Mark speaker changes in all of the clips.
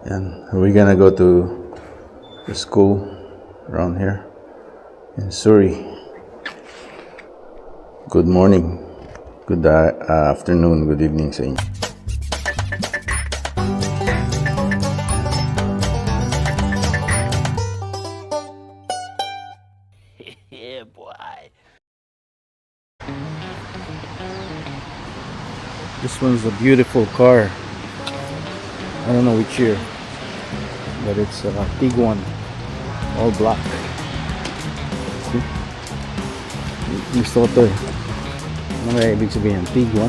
Speaker 1: And we're gonna go to the school around here in Surrey. Good morning, good afternoon, good evening sa inyo.
Speaker 2: Yeah, boy.
Speaker 1: This one's a beautiful car. I don't know which year, but it's a Tiguan, all black. See? Gusto ko to eh. Ano kaya ibig sabihin? Tiguan?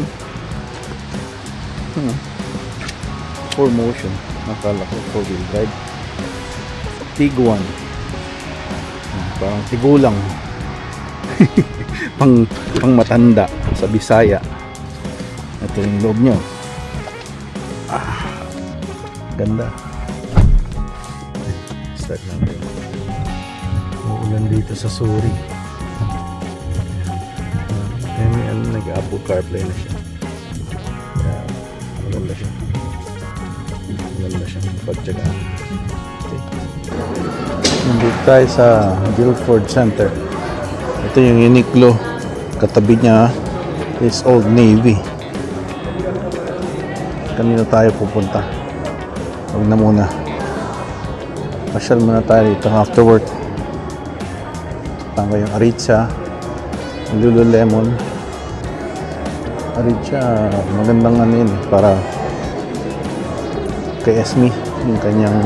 Speaker 1: 4Motion. Nakala ko 4-wheel drive. Tiguan. Parang tigulang. pang matanda sa Bisaya. Ito yung loob nyo. Ganda. Start natin. Uulan dito sa Surrey. May nag-Apple CarPlay na siya. Maganda siya. Maganda siya. Pagtsagaan. Okay. Nandito tayo sa Guildford Center. Ito yung Uniqlo. Katabi niya is Old Navy. Kanina tayo pupunta. Huwag na muna. Pasyal muna tayo dito after work. Tama yung Aritzia, Lululemon. Aritzia, magandang ano yun para kay Esme, yung kanyang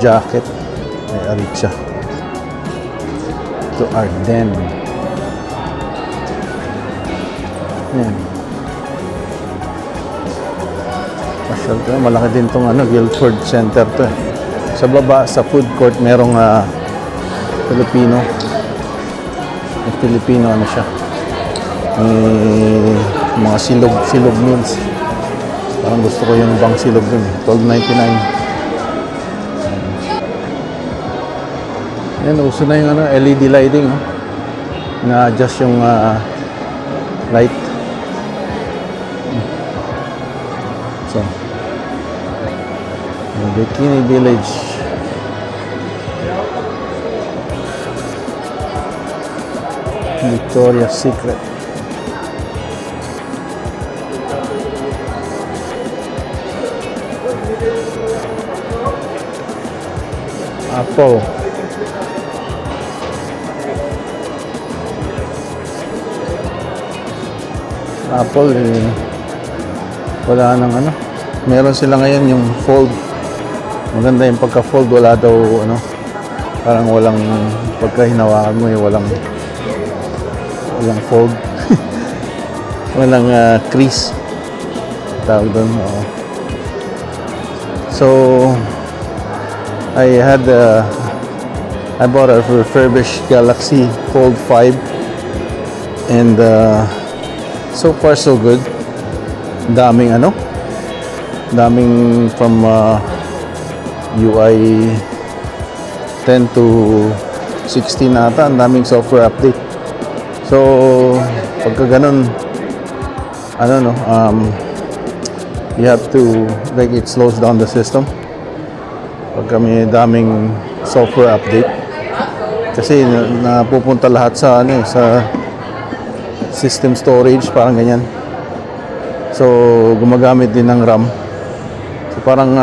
Speaker 1: jacket ay Aritzia. Ito Arden. Yan. Pasyal to, malaki din tong Guildford Center to eh. Sa baba, sa food court, merong Filipino. May Filipino siya. May mga silog meals. Parang gusto ko yung bang silog dun eh. $12.99. Yan, uso na yung LED lighting. Na-adjust yung light. So, Bikini Village. Victoria's Secret. Apple. Apple wala nang meron sila ngayon yung fold. Maganda yung pagka-fold, wala daw parang walang pagka hinawakan mo walang fold. Walang crease tawag doon. So I bought a refurbished Galaxy Fold 5 and so far so good. Daming from UI 10 to 16 ata, ang daming software update. So pagka ganun you have to it slows down the system pagka may daming software update kasi napupunta lahat sa sa system storage, parang ganyan. So gumagamit din ng RAM. So parang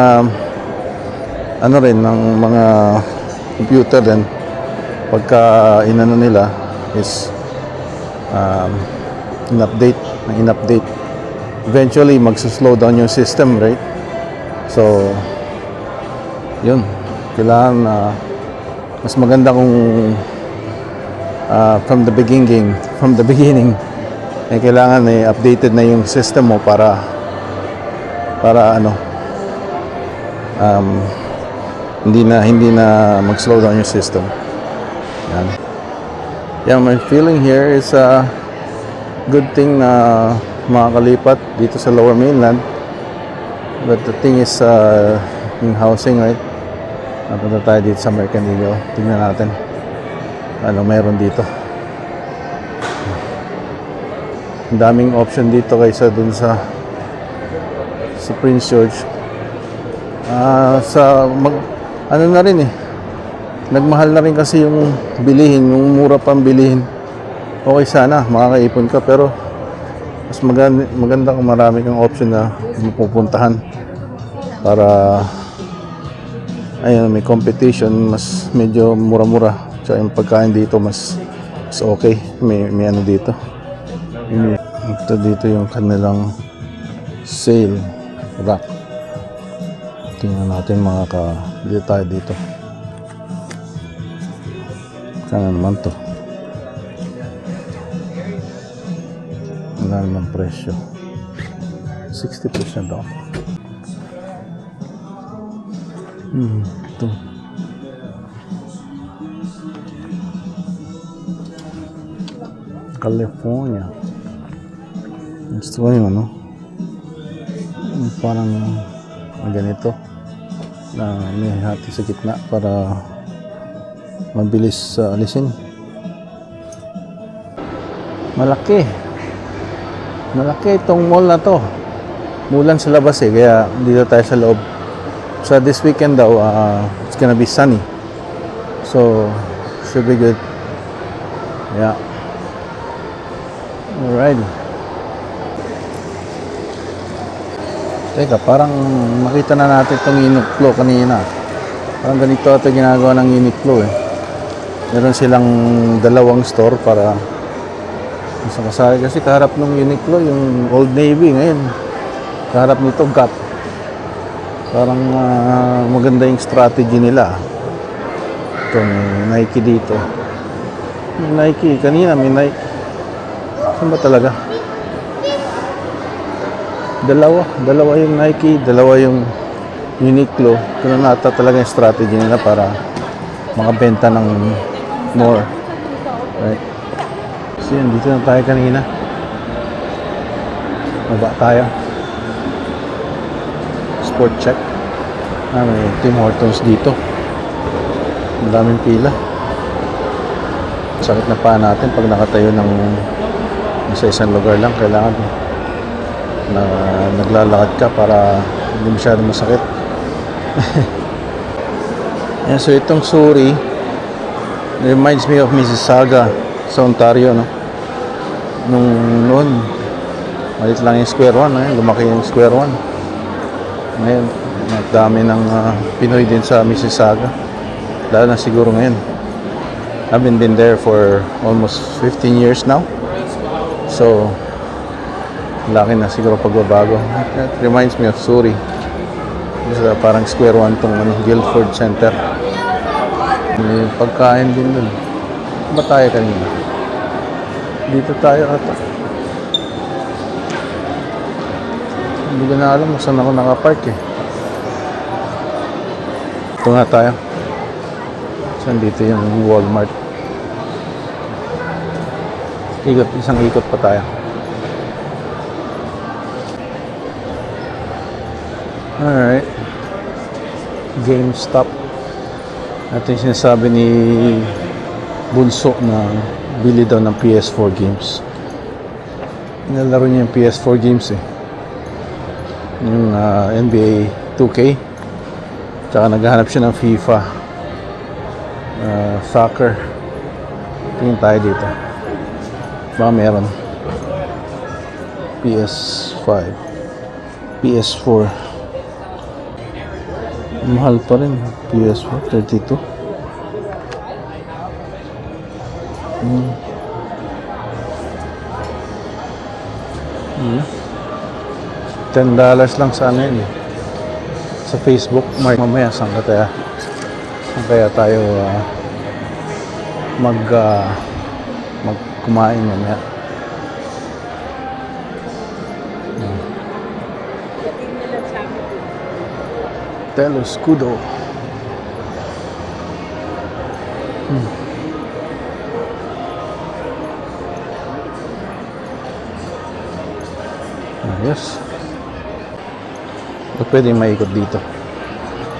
Speaker 1: rin ng mga computer din pagka nila is in-update eventually magsuslow down yung system, right? So yun, kailangan mas maganda kung from the beginning kailangan updated na yung system mo para hindi na mag-slow down yung system. Yan. Yeah, my feeling here is good thing na makakalipat dito sa Lower Mainland, but the thing is yung housing, right? Napunta tayo dito sa American Eagle. Tingnan natin meron dito. Ang daming option dito kaysa dun sa Prince George. Ano na rin eh, nagmahal na rin kasi yung bilihin, yung mura pang bilihin. Okay sana, makakaipon ka, pero mas maganda kung marami kang option na mapupuntahan para ayun, may competition, mas medyo mura-mura. Tsaka yung pagkain dito mas okay, may ano dito. Ito dito yung kanilang sale rack. Tingnan natin dito tayo dito. Sana naman to. Wala naman presyo. 60% off. Ito. California. Gusto ko yung ano. Parang ganito. Na may hati sa gitna para mabilis alisin. Malaki itong mall na to. Mulan sa labas eh, kaya dito tayo sa loob. So this weekend daw, it's gonna be sunny, so should be good. Yeah. Alright. Teka, parang makita na natin itong Uniqlo kanina. Parang ganito ito ginagawa ng Uniqlo eh. Meron silang dalawang store para sa kasari. Kasi kaharap ng Uniqlo, yung Old Navy ngayon. Kaharap nito, Gap. Parang maganda yung strategy nila. Ito, may Nike dito. May Nike. Kanina may Nike. Saan ba talaga? Dalawa yung Nike, dalawa yung Uniqlo. Ito na nata talaga yung strategy nila para makabenta ng more. Right? So yun, dito na tayo kanina. Baba tayo. Sport check. May Tim Hortons dito. Madaming pila. Sakit na paa natin pag nakatayo ng sa isang lugar lang. Kailangan na naglalakad ka para hindi masyadong masakit. Yan, so itong Suri reminds me of Mississauga sa Ontario, no? Noon malit lang yung Square One, lumaki yung Square One. Ngayon dami ng Pinoy din sa Mississauga, lalo na siguro ngayon. I've been there for almost 15 years now, so laki na siguro pagbabago. It reminds me of Suri. Parang Square One tong Guildford Center. May pagkain din dun. Ba tayo kanina? Dito tayo ata. Hindi ko na alam kung saan ako nakapark eh. Ito nga tayo. Saan dito yung Walmart? Isang ikot pa tayo. Alright. GameStop. Ito yung sinasabi ni Bunso na bili daw ng PS4 games. Nilalaro niya yung PS4 games eh. Yung NBA 2K. Tsaka naghahanap siya ng FIFA. Soccer. Tingin tayo dito. Baka meron. PS5. PS4. Mahal pa rin. PS4, 32. $10 lang sana yun. Sa Facebook, mamaya saan kaya tayo kumain mamaya. Telo Escudo. Yes. Pwede maikot dito.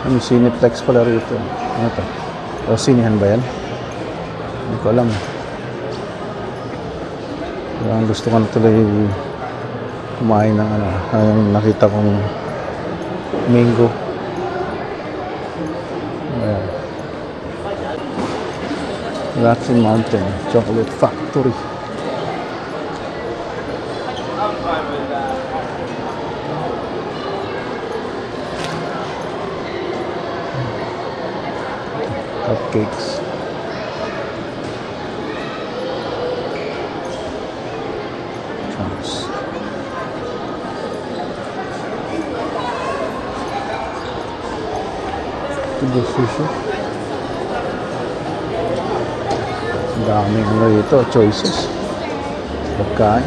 Speaker 1: Ano, Cineplex pala rito. Ano to? O, sinihan ba yan? Hindi ko alam. Ang gusto ko na tuloy kumain ng ano. Yung nakita kong mango. Rocky Mountain Chocolate Factory. Cupcakes. Chunks. Ito sushi. Ang daming ano ito, choices. Pagkain.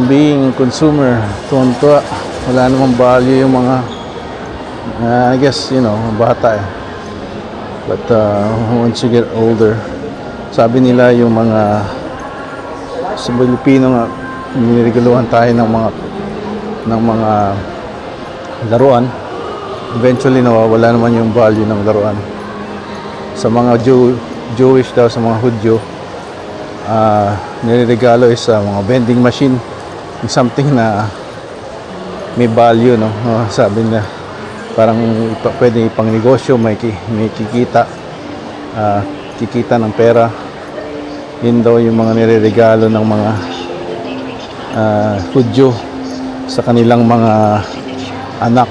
Speaker 1: Being a consumer, tuwan-tuwa. Wala namang value yung mga I guess, you know, bata eh. But once you get older, sabi nila yung mga sa Pilipino nga, niniregaluhan tayo ng mga laruan. Eventually nawawala naman yung value ng laruan. Sa mga Jewish daw, sa mga Hudyo, niregalo is mga vending machine, something na may value, no? Sabi na parang pwede ipang negosyo, may kikita, kikita ng pera. Yun daw yung mga nireregalo ng mga Hudyo sa kanilang mga anak.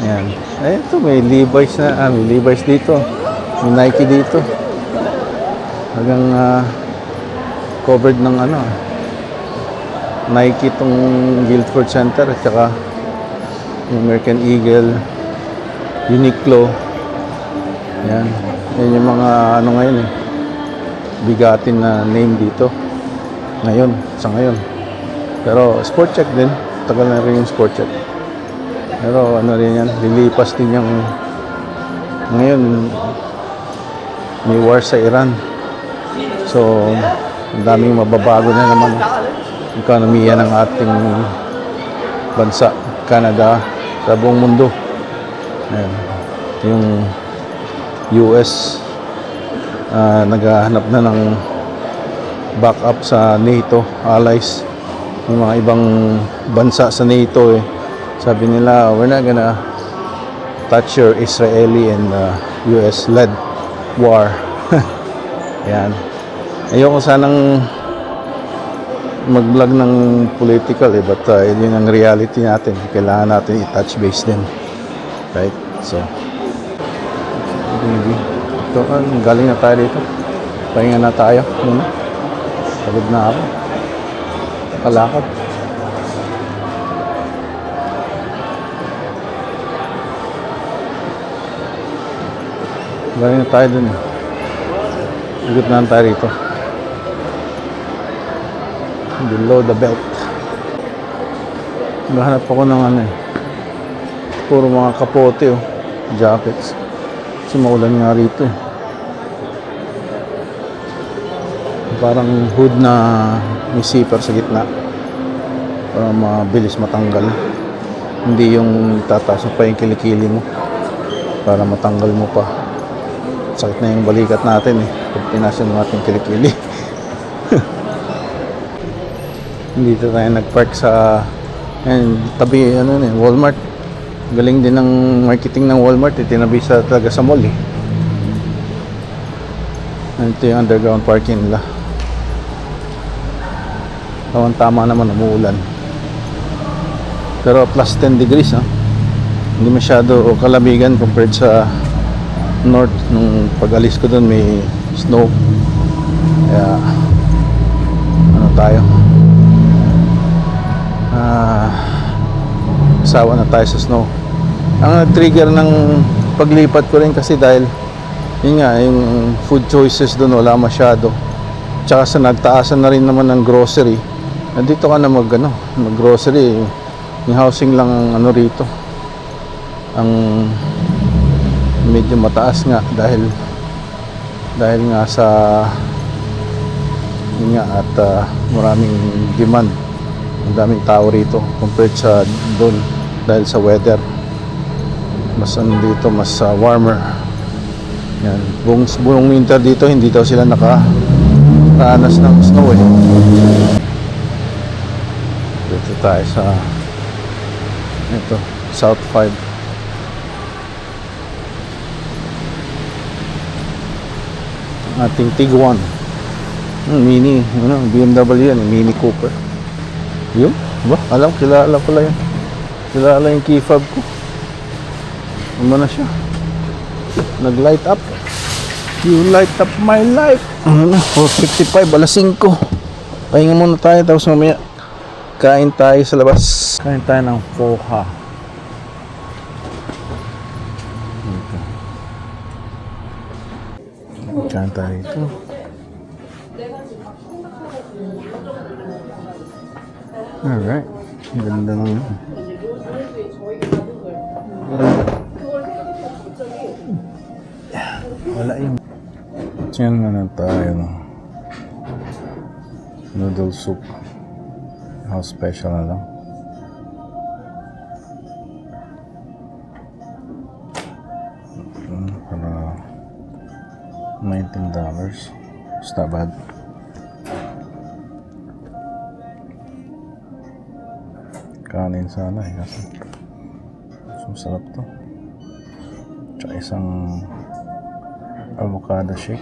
Speaker 1: Yan. Eh, ito may Levi's na, may Levi's dito. May Nike dito. Hanggang covered ng ano, Nike itong Guildford Center at saka yung American Eagle, Uniqlo. Yan. Yan yung mga ano ngayon eh, bigatin na name dito. Ngayon, sa ngayon. Pero sport check din. Tagal na rin yung sport check. Pero ano rin yan, lilipas din yung ngayon may war sa Iran. So, ang daming mababago na naman ekonomiya ng ating bansa, Canada, sa buong mundo. Ayan. Yung US naghahanap na ng backup sa NATO allies. Yung mga ibang bansa sa NATO eh, sabi nila, we're not gonna touch your Israeli and US-led war. Yan. Ayoko sanang mag-vlog ng political eh, but yun ang reality natin. Kailangan natin i-touch base din. Right? So, ito, galing na tayo dito. Pahinga na tayo muna. Pagod na ako. Kalakad. Galing na tayo dun eh. Pagod na tayo rito. Below the belt. Nahanap ako ng ano eh. Puro mga kapote oh. Jackets. Kasi maulan nga rito eh. Parang hood na may zipper sa gitna. Para mabilis matanggal. Hindi yung tataas pa yung kilikili mo. Para matanggal mo pa. Sakit na yung balikat natin eh. Pag pinasin mo natin kilikili. Dito tayo nagpark sa tabi ano eh, Walmart. Galing din ng marketing ng Walmart, tinabi sa talaga sa mall eh. Ito yung underground parking nila. Tama naman umuulan. Pero plus 10 degrees ha. Hindi masyado kalamigan compared sa north. Nung pag-alis ko doon may snow. Kaya ano tayo, sawa na tayo sa snow. Ang trigger ng paglipat ko rin kasi dahil yun nga, yung food choices doon wala masyado. Tsaka sa nagtaasan na rin naman ng grocery. Nandito ka na mag grocery. Yung housing lang ang ano rito. Ang medyo mataas nga dahil nga sa yun nga at maraming demand. Ang daming tao rito compared sa doon dahil sa weather. Mas dito mas warmer. Yan. Buong winter dito hindi daw sila nakaranas ng snow eh. Dito tayo sa ito, South 5 ating Tiguan. Mini, BMW yan, Mini Cooper. Yun, ba? Kilala pala yan. Kilala yung key fob ko. Ano na siya? Nag-light up. You light up my life. 4:55, alas 5. Pahinga muna tayo, tapos mamaya kain tayo sa labas. Kain tayo ng poha. Kain tayo ito. Alright. Ang ganda naman yun. Wala yung yan na tayo, no? Noodle soup. How special na lang. Para $19. It's not bad. Kanin sana eh, kasi masarap to. Tsaka isang avocado shake.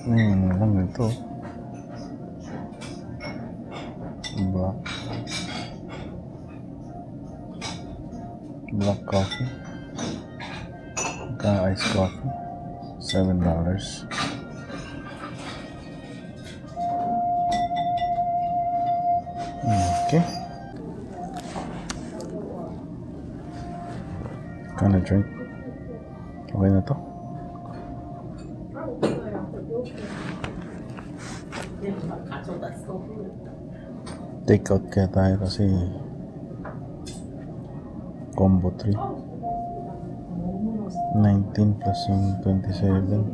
Speaker 1: Ano lang ito. Black coffee. Iced coffee. $7. Okay. Kind of drink. Okay na to. Take out kaya tayo kasi combo 3. 19 plus yung 27.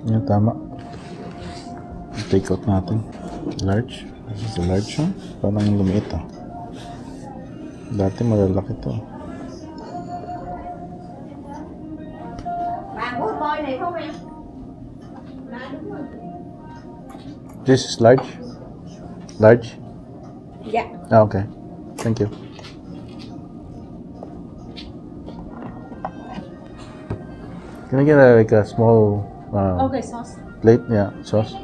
Speaker 1: Yan, tama. Take out natin. Large. This is a large one. Parang lumiit ah. Dati malalaki to. This is large? Large?
Speaker 3: Yeah.
Speaker 1: Ah, okay. Thank you. Can I get like a small
Speaker 3: Okay, sauce.
Speaker 1: plate? Yeah, sauce.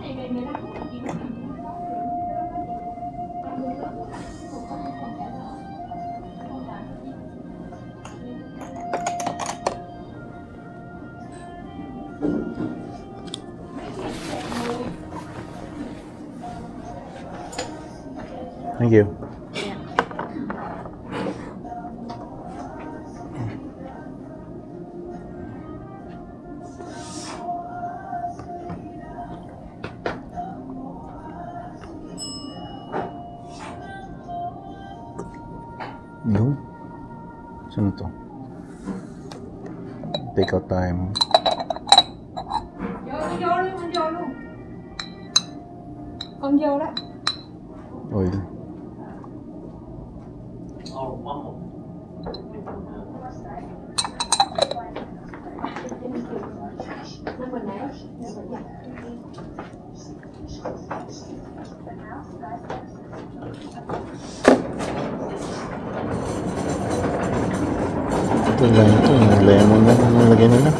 Speaker 1: Thank you. Yun. Saan to? Take out time.
Speaker 3: Con vô đó.
Speaker 1: Oil. Ito lang ito. Lemon lang ang nilagay nila.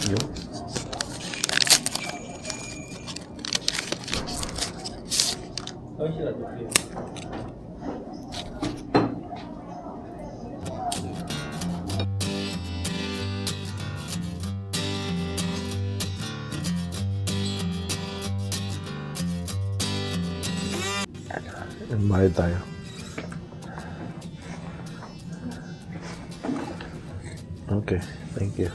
Speaker 1: Yun. Bayad tayo. Okay, thank you.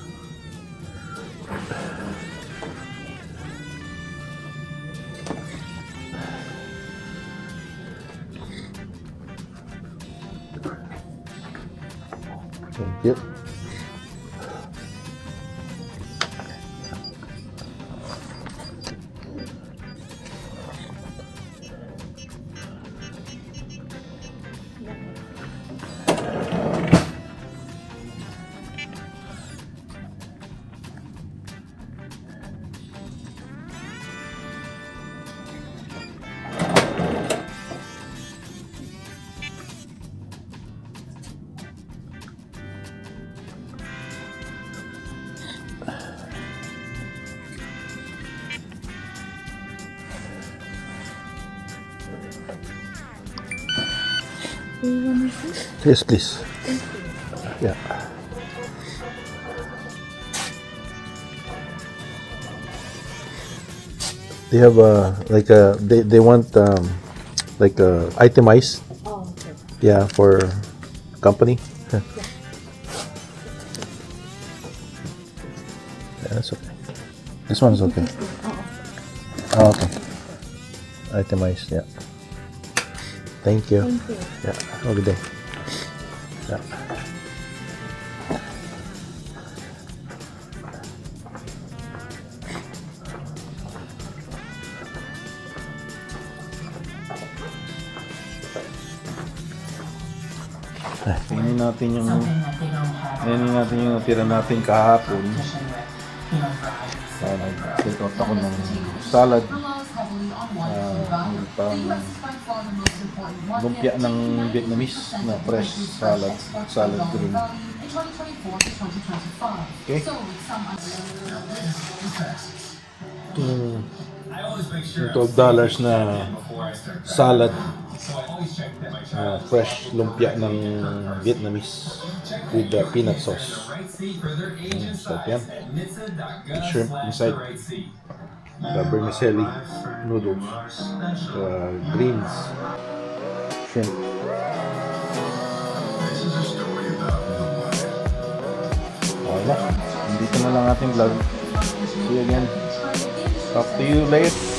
Speaker 1: Thank you.
Speaker 3: Do you want to see?
Speaker 1: Yes, please. Yeah. They have they want like itemized,
Speaker 3: Oh, okay.
Speaker 1: yeah, for company. Yeah, that's okay. This one's okay. Oh, okay. Itemized, yeah. Thank you.
Speaker 3: Thank you.
Speaker 1: Yeah, have a good day. Yeah. Tingnan natin yung natira natin kahapon. Nag-take out ako ng salad. Pang lumpia ng Vietnamese na fresh salad green. Okay. Yung $12 na salad, fresh lumpia ng Vietnamese with the peanut sauce. So yan, shrimp inside, the vermicelli noodles, greens, shrimp. Okay na, dito na lang ating vlog. See you again. Talk to you later.